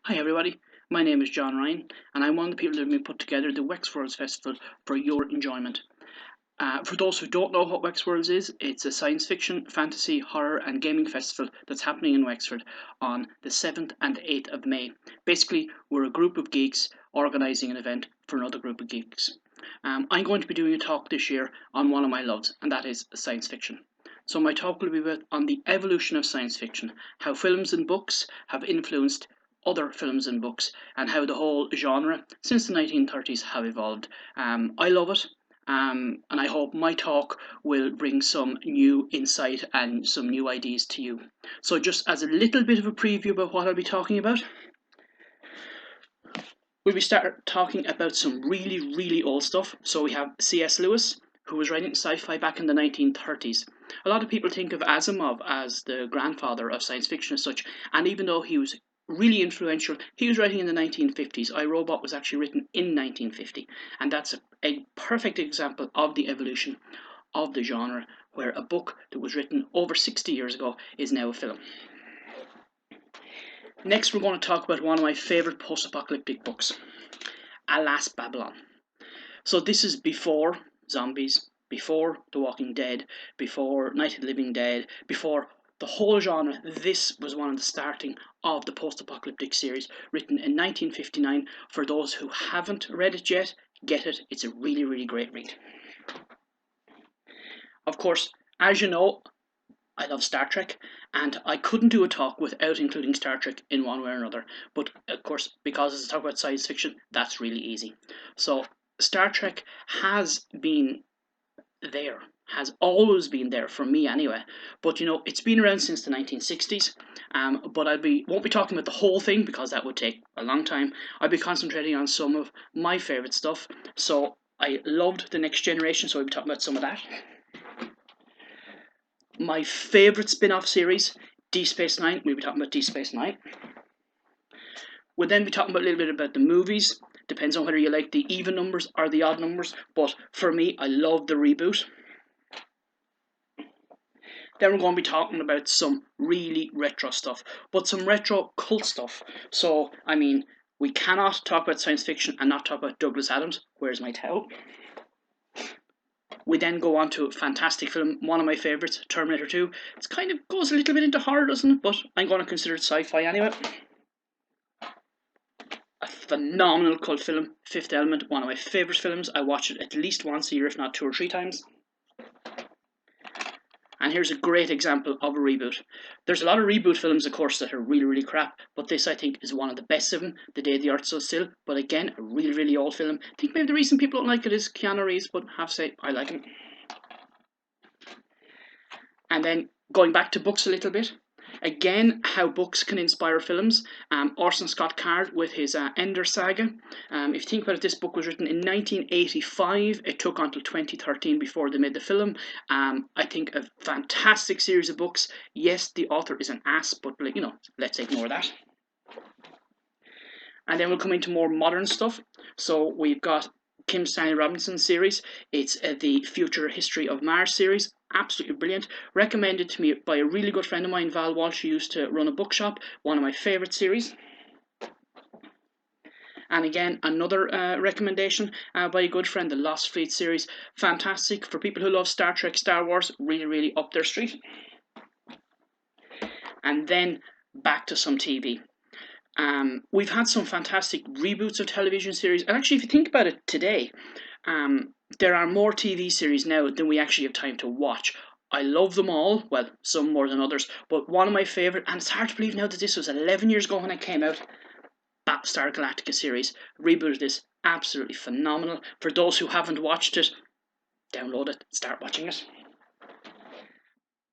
Hi everybody, my name is John Ryan and I'm one of the people that have been put together the Wexworlds Festival for your enjoyment. For those who don't know what Wexworlds is, it's a science fiction, fantasy, horror and gaming festival that's happening in Wexford on the 7th and 8th of May. Basically, we're a group of geeks organising an event for another group of geeks. I'm going to be doing a talk this year on one of my loves, and that is science fiction. So my talk will be on the evolution of science fiction, how films and books have influenced other films and books, and how the whole genre since the 1930s have evolved. I love it. And I hope my talk will bring some new insight and some new ideas to you. So, just as a little bit of a preview about what I'll be talking about, we'll be start talking about some really, really old stuff. So, we have C.S. Lewis, who was writing sci-fi back in the 1930s. A lot of people think of Asimov as the grandfather of science fiction as such, and even though he was really influential, he was writing in the 1950s. I, Robot was actually written in 1950, and that's a perfect example of the evolution of the genre, where a book that was written over 60 years ago is now a film. Next, we're going to talk about one of my favourite post-apocalyptic books, Alas, Babylon. So this is before zombies, before The Walking Dead, before Night of the Living Dead, before the whole genre. This was one of the starting of the post-apocalyptic series, written in 1959. For those who haven't read it yet, get it. It's a really, really great read. Of course, as you know, I love Star Trek, and I couldn't do a talk without including Star Trek in one way or another. But of course, because it's a talk about science fiction, that's really easy. So Star Trek has been there, has always been there for me anyway. But it's been around since the 1960s. But won't be talking about the whole thing because that would take a long time. I'll be concentrating on some of my favourite stuff. So I loved The Next Generation, so I'll be talking about some of that. My favourite spin-off series, Deep Space Nine. We'll be talking about Deep Space Nine. We'll then be talking about a little bit about the movies. Depends on whether you like the even numbers or the odd numbers. But for me, I love the reboot. Then we're going to be talking about some really retro stuff, but some retro cult stuff. So, we cannot talk about science fiction and not talk about Douglas Adams. Where's my towel? We then go on to a fantastic film, one of my favourites, Terminator 2. It kind of goes a little bit into horror, doesn't it? But I'm going to consider it sci-fi anyway. A phenomenal cult film, Fifth Element, one of my favourite films. I watch it at least once a year, if not 2 or 3 times. And here's a great example of a reboot. There's a lot of reboot films, of course, that are really, really crap, but this, I think, is one of the best of them, The Day the Earth Stood Still. But again, a really, really old film. I think maybe the reason people don't like it is Keanu Reeves, but I have to say, I like him. And then, going back to books a little bit, again, how books can inspire films. Orson Scott Card with his Ender Saga. If you think about it, this book was written in 1985. It took until 2013 before they made the film. I think a fantastic series of books. Yes, the author is an ass, but let's ignore that. And then we'll come into more modern stuff. So we've got Kim Stanley Robinson's series. It's the Future History of Mars series. Absolutely brilliant. Recommended to me by a really good friend of mine, Val Walsh, who used to run a bookshop. One of my favourite series. And again, another recommendation by a good friend, the Lost Fleet series. Fantastic for people who love Star Trek, Star Wars. Really, really up their street. And then back to some TV. We've had some fantastic reboots of television series, and actually, if you think about it today, there are more TV series now than we actually have time to watch. I love them all, well, some more than others, but one of my favourite, and it's hard to believe now that this was 11 years ago when it came out, Battlestar Galactica series. Rebooted this, absolutely phenomenal. For those who haven't watched it, download it, start watching it.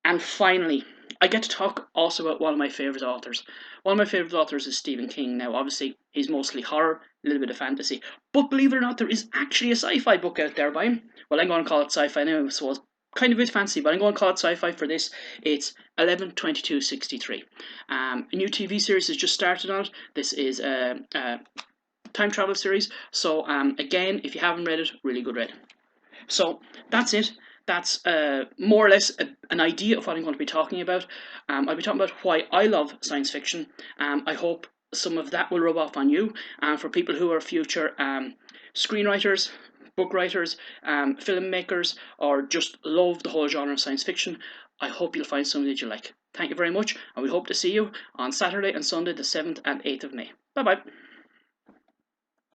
And finally, I get to talk also about one of my favourite authors. One of my favourite authors is Stephen King. Now, obviously, he's mostly horror, a little bit of fantasy. But believe it or not, there is actually a sci-fi book out there by him. Well, I'm going to call it sci-fi now, so it's kind of a bit fancy, but I'm going to call it sci-fi for this. It's 11/22/63. A new TV series has just started on it. This is a time travel series. So, again, if you haven't read it, really good read. So, that's it. That's more or less an idea of what I'm going to be talking about. I'll be talking about why I love science fiction. I hope some of that will rub off on you. And for people who are future screenwriters, book writers, filmmakers, or just love the whole genre of science fiction, I hope you'll find something that you like. Thank you very much, and we hope to see you on Saturday and Sunday, the 7th and 8th of May. Bye bye.